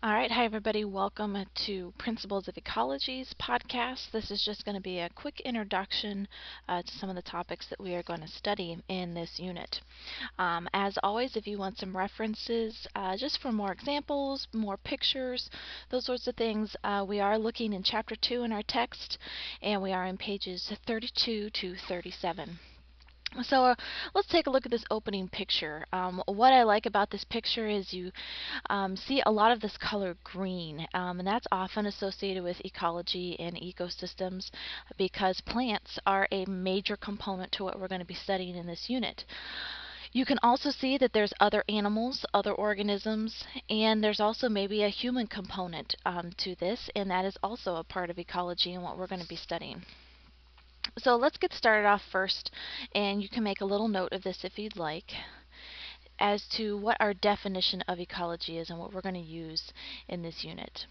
All right, hi everybody. Welcome to Principles of Ecology's podcast. This is just going to be a quick introduction to some of the topics that we are going to study in this unit. As always, if you want some references, just for more examples, more pictures, those sorts of things, we are looking in Chapter 2 in our text, and we are in pages 32 to 37. So let's take a look at this opening picture. What I like about this picture is you see a lot of this color green, and that's often associated with ecology and ecosystems because plants are a major component to what we're going to be studying in this unit. You can also see that there's other animals, other organisms, and there's also maybe a human component to this, and that is also a part of ecology and what we're going to be studying. So let's get started off first, and you can make a little note of this if you'd like, as to what our definition of ecology is and what we're going to use in this unit.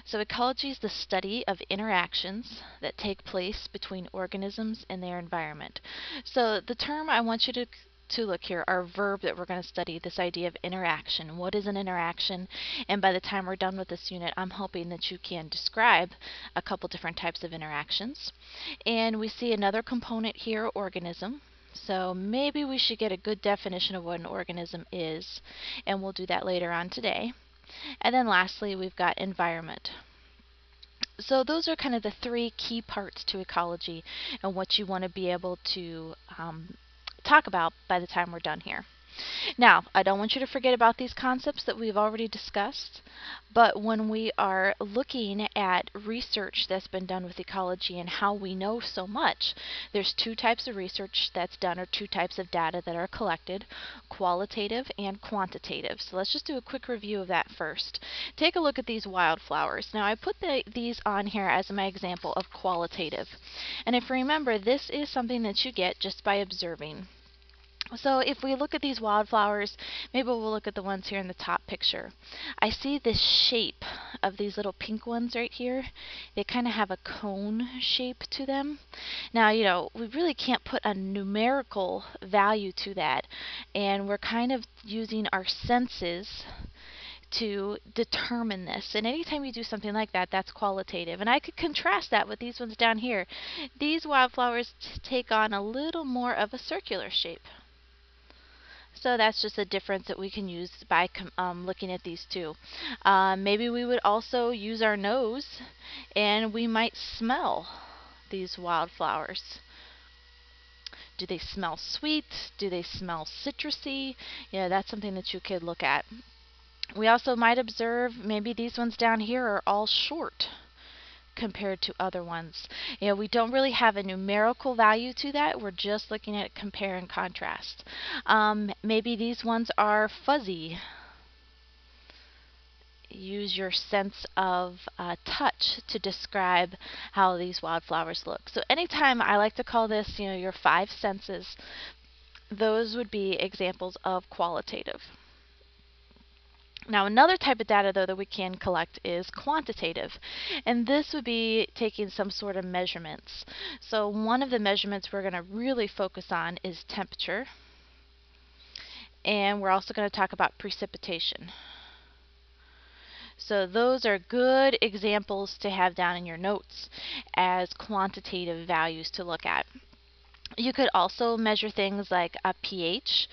So ecology is the study of interactions that take place between organisms and their environment. So the term I want you to look here, our verb that we're going to study, this idea of interaction. What is an interaction? And by the time we're done with this unit, I'm hoping that you can describe a couple different types of interactions. And we see another component here, organism. So maybe we should get a good definition of what an organism is, and we'll do that later on today. And then lastly, we've got environment. So those are kind of the three key parts to ecology and what you want to be able to talk about by the time we're done here. Now, I don't want you to forget about these concepts that we've already discussed, but when we are looking at research that's been done with ecology and how we know so much, there's two types of research that's done, or two types of data that are collected, qualitative and quantitative. So let's just do a quick review of that first. Take a look at these wildflowers. Now, I put these on here as my example of qualitative. And if you remember, this is something that you get just by observing. So if we look at these wildflowers, maybe we'll look at the ones here in the top picture. I see this shape of these little pink ones right here. They kind of have a cone shape to them. Now, we really can't put a numerical value to that, and we're kind of using our senses to determine this. And anytime you do something like that, that's qualitative. And I could contrast that with these ones down here. These wildflowers take on a little more of a circular shape. So that's just a difference that we can use by looking at these two. Maybe we would also use our nose and we might smell these wildflowers. Do they smell sweet? Do they smell citrusy? That's something that you could look at. We also might observe maybe these ones down here are all short compared to other ones. We don't really have a numerical value to that. We're just looking at compare and contrast. Maybe these ones are fuzzy. Use your sense of touch to describe how these wildflowers look. So anytime, I like to call this, your five senses, those would be examples of qualitative. Now, another type of data, though, that we can collect is quantitative, and this would be taking some sort of measurements. So one of the measurements we're going to really focus on is temperature, and we're also going to talk about precipitation. So those are good examples to have down in your notes as quantitative values to look at. You could also measure things like a pH.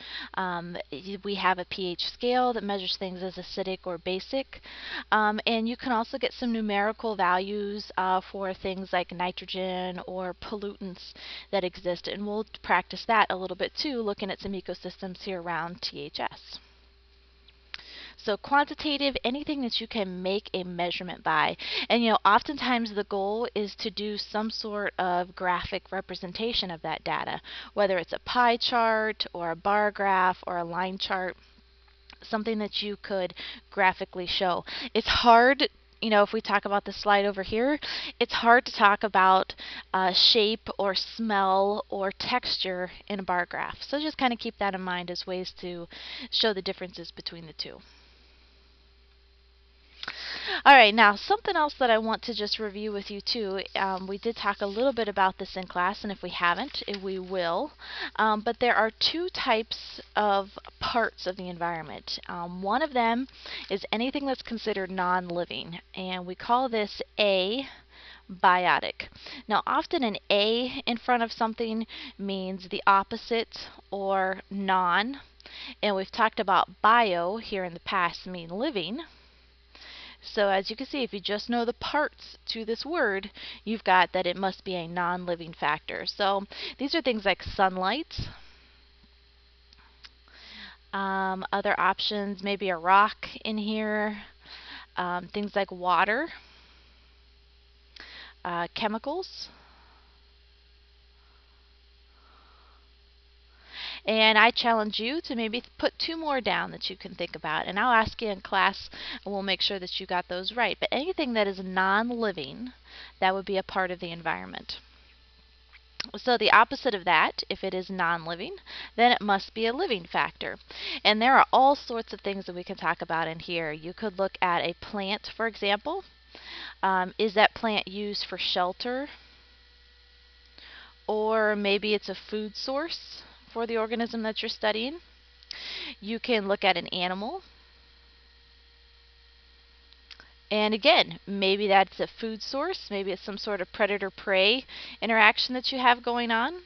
We have a pH scale that measures things as acidic or basic. And you can also get some numerical values for things like nitrogen or pollutants that exist. And we'll practice that a little bit too, looking at some ecosystems here around THS. So quantitative, anything that you can make a measurement by. And oftentimes the goal is to do some sort of graphic representation of that data, whether it's a pie chart or a bar graph or a line chart, something that you could graphically show. It's hard, if we talk about the slide over here, it's hard to talk about shape or smell or texture in a bar graph. So just kind of keep that in mind as ways to show the differences between the two. All right, now something else that I want to just review with you too. We did talk a little bit about this in class, and if we haven't, we will. But there are two types of parts of the environment. One of them is anything that's considered non-living, and we call this abiotic. Now, often an A in front of something means the opposite or non, and we've talked about bio here in the past mean living. So as you can see, if you just know the parts to this word, you've got that it must be a non-living factor. So these are things like sunlight, other options, maybe a rock in here, things like water, chemicals. And I challenge you to maybe put two more down that you can think about. And I'll ask you in class, and we'll make sure that you got those right. But anything that is non-living, that would be a part of the environment. So the opposite of that, if it is non-living, then it must be a living factor. And there are all sorts of things that we can talk about in here. You could look at a plant, for example. Is that plant used for shelter? Or maybe it's a food source for the organism that you're studying. You can look at an animal. And again, maybe that's a food source, maybe it's some sort of predator-prey interaction that you have going on.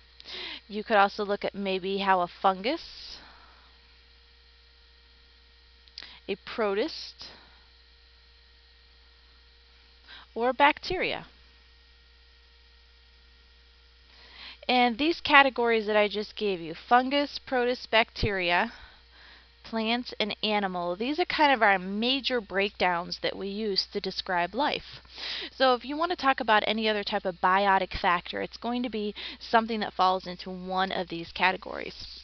You could also look at maybe how a fungus, a protist, or a bacteria. And these categories that I just gave you, fungus, protist, bacteria, plant, and animal, these are kind of our major breakdowns that we use to describe life. So if you want to talk about any other type of biotic factor, it's going to be something that falls into one of these categories.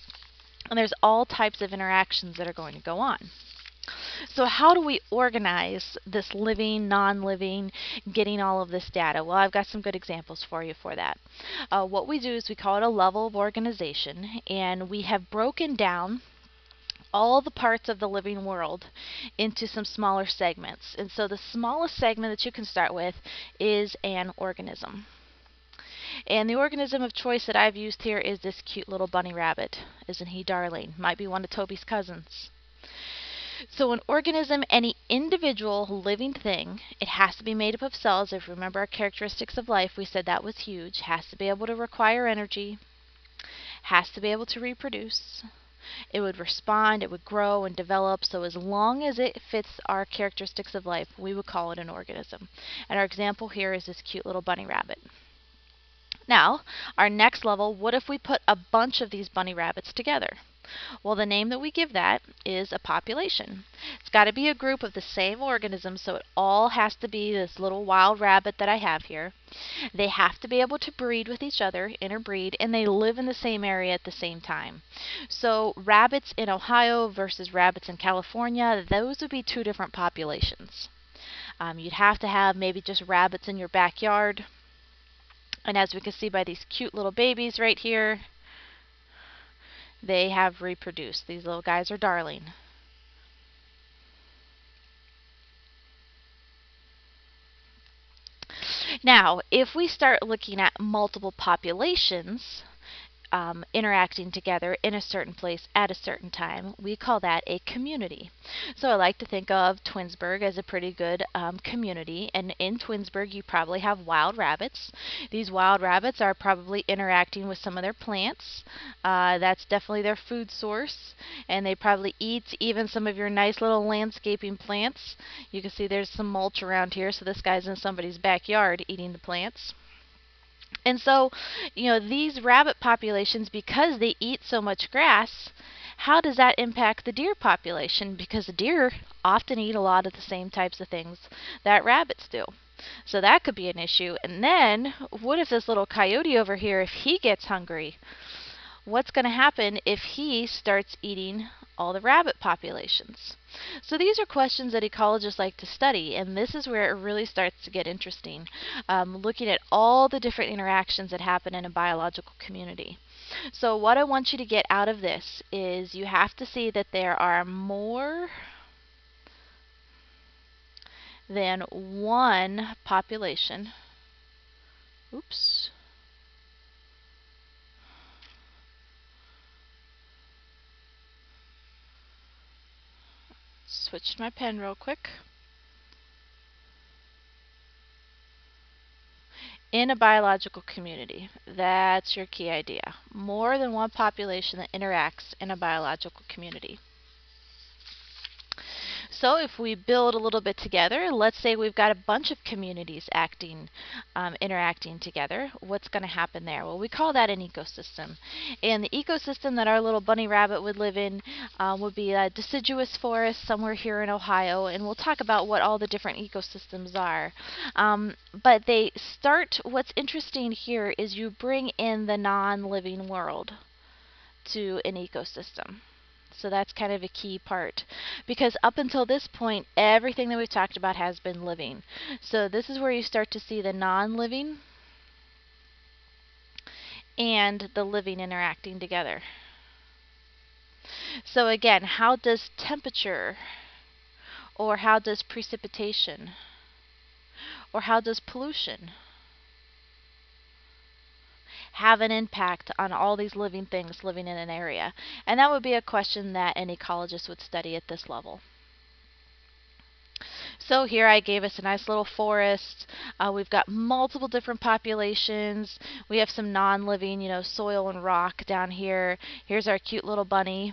And there's all types of interactions that are going to go on. So how do we organize this living, non-living, getting all of this data? Well, I've got some good examples for you for that. What we do is we call it a level of organization, and we have broken down all the parts of the living world into some smaller segments. And so the smallest segment that you can start with is an organism. And the organism of choice that I've used here is this cute little bunny rabbit. Isn't he darling? Might be one of Toby's cousins. So an organism, any individual living thing, it has to be made up of cells. If you remember our characteristics of life, we said that was huge. Has to be able to require energy. Has to be able to reproduce. It would respond, it would grow and develop. So as long as it fits our characteristics of life, we would call it an organism. And our example here is this cute little bunny rabbit. Now, our next level, what if we put a bunch of these bunny rabbits together? Well, the name that we give that is a population. It's got to be a group of the same organism, so it all has to be this little wild rabbit that I have here. They have to be able to breed with each other, interbreed, and they live in the same area at the same time. So rabbits in Ohio versus rabbits in California, those would be two different populations. You'd have to have maybe just rabbits in your backyard. And as we can see by these cute little babies right here, they have reproduced. These little guys are darling. Now, if we start looking at multiple populations interacting together in a certain place at a certain time, we call that a community. So I like to think of Twinsburg as a pretty good community, and in Twinsburg you probably have wild rabbits. These wild rabbits are probably interacting with some of their plants. That's definitely their food source, and they probably eat even some of your nice little landscaping plants. You can see there's some mulch around here, so this guy's in somebody's backyard eating the plants. And so, these rabbit populations, because they eat so much grass, how does that impact the deer population? Because the deer often eat a lot of the same types of things that rabbits do. So that could be an issue. And then, what if this little coyote over here, if he gets hungry? What's going to happen if he starts eating all the rabbit populations? So these are questions that ecologists like to study, and this is where it really starts to get interesting, looking at all the different interactions that happen in a biological community. So what I want you to get out of this is you have to see that there are more than one population. Oops. Switched my pen real quick. In a biological community. That's your key idea. More than one population that interacts in a biological community. So if we build a little bit together, let's say we've got a bunch of communities interacting together, what's going to happen there? Well, we call that an ecosystem. And the ecosystem that our little bunny rabbit would live in would be a deciduous forest somewhere here in Ohio, and we'll talk about what all the different ecosystems are. But what's interesting here is you bring in the non-living world to an ecosystem. So that's kind of a key part, because up until this point, everything that we've talked about has been living. So this is where you start to see the non-living and the living interacting together. So again, how does temperature, or how does precipitation, or how does pollution have an impact on all these living things living in an area? And that would be a question that an ecologist would study at this level. So here I gave us a nice little forest. We've got multiple different populations. We have some non-living, soil and rock down here. Here's our cute little bunny.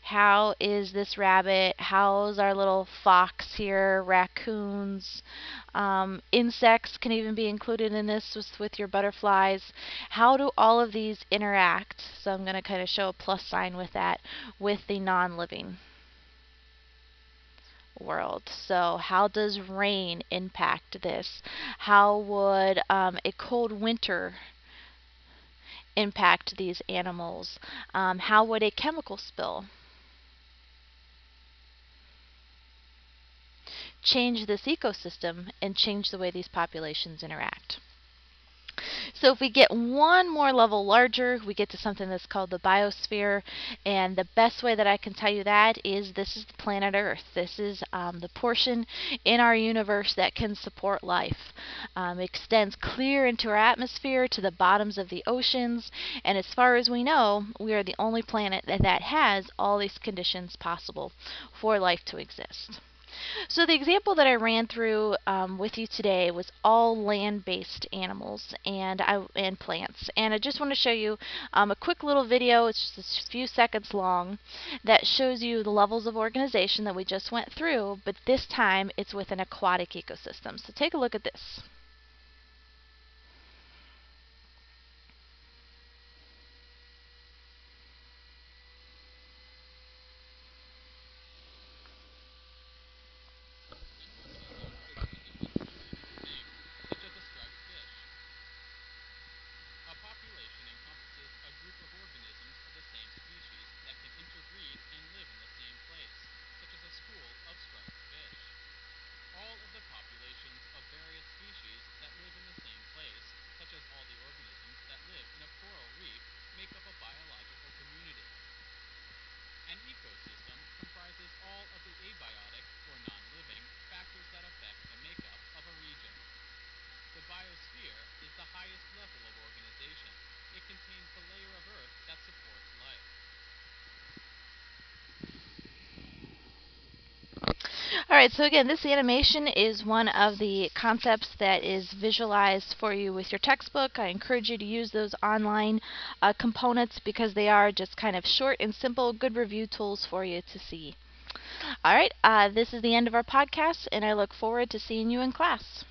How is this rabbit? How's our little fox here? Raccoons. Insects can even be included in this with your butterflies. How do all of these interact? So I'm going to kind of show a plus sign with that, with the non-living world. So how does rain impact this? How would a cold winter impact these animals? How would a chemical spill change this ecosystem and change the way these populations interact? So if we get one more level larger, we get to something that's called the biosphere. And the best way that I can tell you that is this is the planet Earth. This is the portion in our universe that can support life. It extends clear into our atmosphere to the bottoms of the oceans. And as far as we know, we are the only planet that has all these conditions possible for life to exist. So the example that I ran through with you today was all land-based animals and plants. And I just want to show you a quick little video, it's just a few seconds long, that shows you the levels of organization that we just went through, but this time it's with an aquatic ecosystem. So take a look at this. A population encompasses a group of organisms of the same species that can interbreed and live in the same place, such as a school of striped fish. All of the populations of various species that live in the same place, such as all the organisms that live in a coral reef, make up a biological community. An ecosystem comprises all of the abiotic, or non-living, factors that affect the makeup of a region. The biosphere is the highest level of organization. It contains the layer of Earth that supports life. Alright, so again, this animation is one of the concepts that is visualized for you with your textbook. I encourage you to use those online components because they are just kind of short and simple, good review tools for you to see. Alright, this is the end of our podcast, and I look forward to seeing you in class.